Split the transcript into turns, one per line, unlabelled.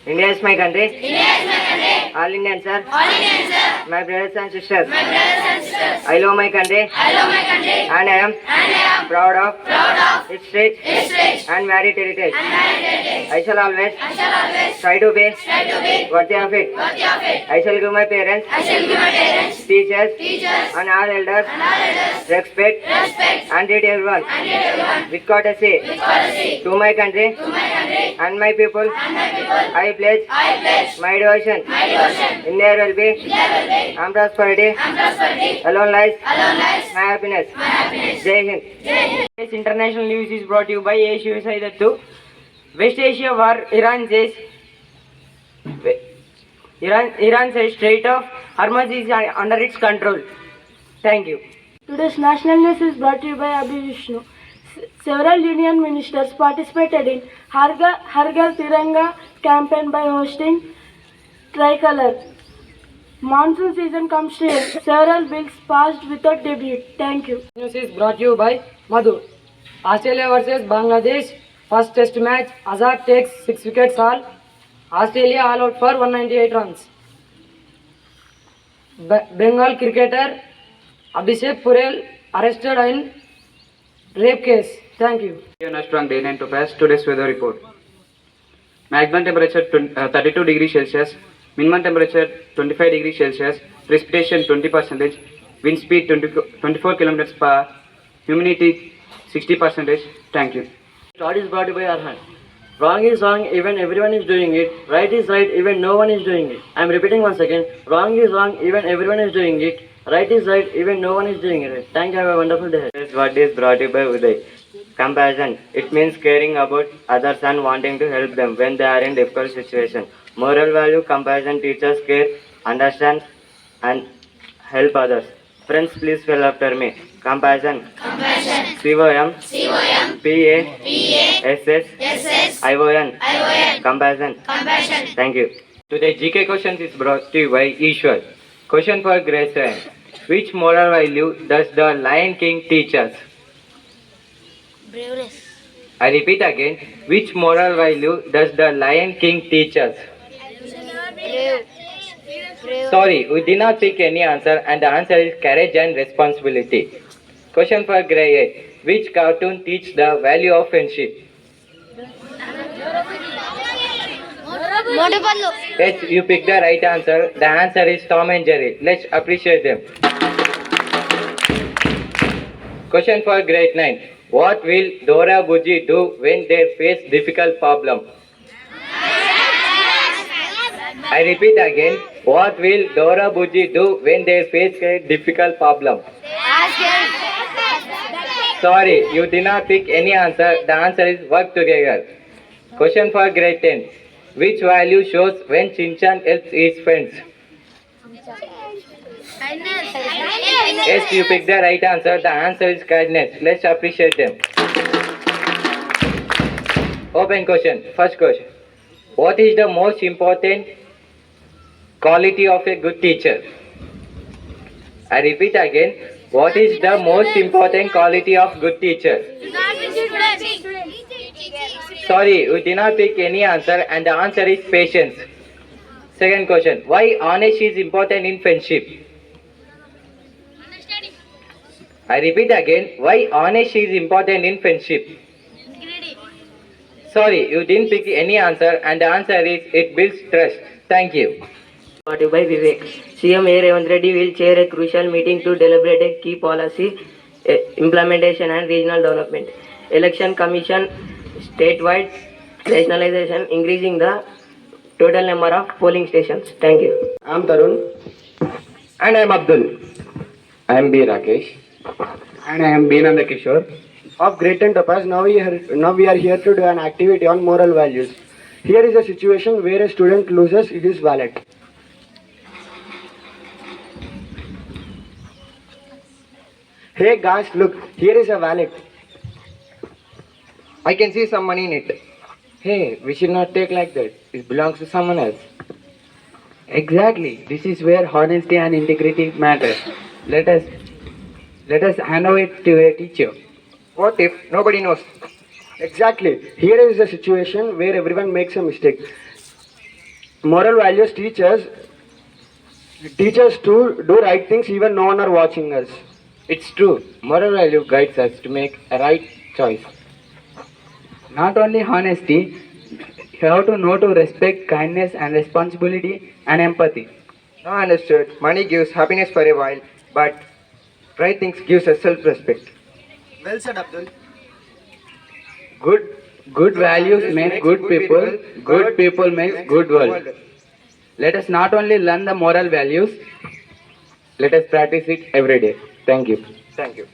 India is my country. All Indians, sir. My brothers and sisters. I love my country. And I am proud of its rich and varied heritage. I shall always try to be worthy of it. I shall give my parents, teachers, and all elders respect and treat everyone with courtesy. To my country and my people, I pledge my devotion. In there will be and prosperity. Alone lies my happiness. Jai Hind.
This international news is brought to you by Asia Saidattu. West Asia war Iran says Strait of Hormuz is under its control. Thank you.
Today's national news is brought to you by Abhi Vishnu. Several union ministers participated in Har Ghar Tiranga campaign by hosting tricolor. Monsoon season comes to end. Several bills passed without debate. Thank you.
News is brought to you by Madhu. Australia versus Bangladesh. First test match. Azhar takes 6 wickets all. Australia all out for 198 runs. Bengal cricketer Abhishek Purel arrested in rape case. Thank you.
Strong Grade X TOPAZ. Today's weather report. Maximum temperature 32 degrees Celsius. Minimum temperature 25 degrees Celsius. Precipitation 20%. Wind speed 24 kilometers per hour. Humidity 60%. Thank you.
Thought is brought by Arhan. Wrong is wrong even everyone is doing it. Right is right even no one is doing it. I am repeating once again. Wrong is wrong even everyone is doing it. Right is right even no one is doing it. Thank you. Have a wonderful day. This word is brought to you by Uday. Compassion. It means caring about others and wanting to help them when they are in difficult situation. Moral value. Compassion teaches care, understand and help others. Friends, please spell after me. Compassion. COM. PASSION. Compassion. Thank you. Today GK questions is brought to you by Ishwar. Question for grade 7. Which moral value does the Lion King teach us?
Braveness.
I repeat again. Which moral value does the Lion King teach us?
Brave.
Sorry, we did not pick any answer and the answer is courage and responsibility. Question for grade 8. Which cartoon teaches the value of friendship?
Motorpallu.
Yes, you picked the right answer. The answer is Tom and Jerry. Let's appreciate them. Question for grade 9. What will Dora Buji do when they face difficult problem? I repeat again. What will Dora Buji do when they face a difficult problem? Sorry, you did not pick any answer. The answer is work together. Question for grade 10. Which value shows when Shinchan helps his friends? Yes, you picked the right answer. The answer is kindness. Let's appreciate them. Open question. First question. What is the most important quality of a good teacher? I repeat again. What is the most important quality of good teacher? Sorry, we did not pick any answer and the answer is patience. Second question. Why honesty is important in friendship? I repeat again. Why honesty is important in friendship? Sorry, you didn't pick any answer and the answer is it builds trust. Thank you. Brought to you by Vivek. CM A. Revanth Reddy will chair a crucial meeting to deliberate a key policy implementation and regional development. Election Commission statewide rationalization, increasing the total number of polling stations. Thank you.
I am Tarun.
And I am Abdul.
I am B. Rakesh.
And I am Nanda Kishore.
Of Grade X TOPAZ, now we are here to do an activity on moral values. Here is a situation where a student loses his wallet. Hey guys, look, here is a wallet.
I can see some money in it.
Hey, we should not take like that. It belongs to someone else.
Exactly. This is where honesty and integrity matter. Let us hand over it to a teacher.
What if nobody knows?
Exactly. Here is a situation where everyone makes a mistake. Moral values teach us to do right things even no one are watching us.
It's true. Moral value guides us to make a right choice. Not only honesty, you have to know to respect kindness and responsibility and empathy.
Now understood, money gives happiness for a while, but right things gives us self-respect.
Well said, Abdul.
Good values make good people. Good people make good world. Let us not only learn the moral values, let us practice it every day. Thank you.
Thank you.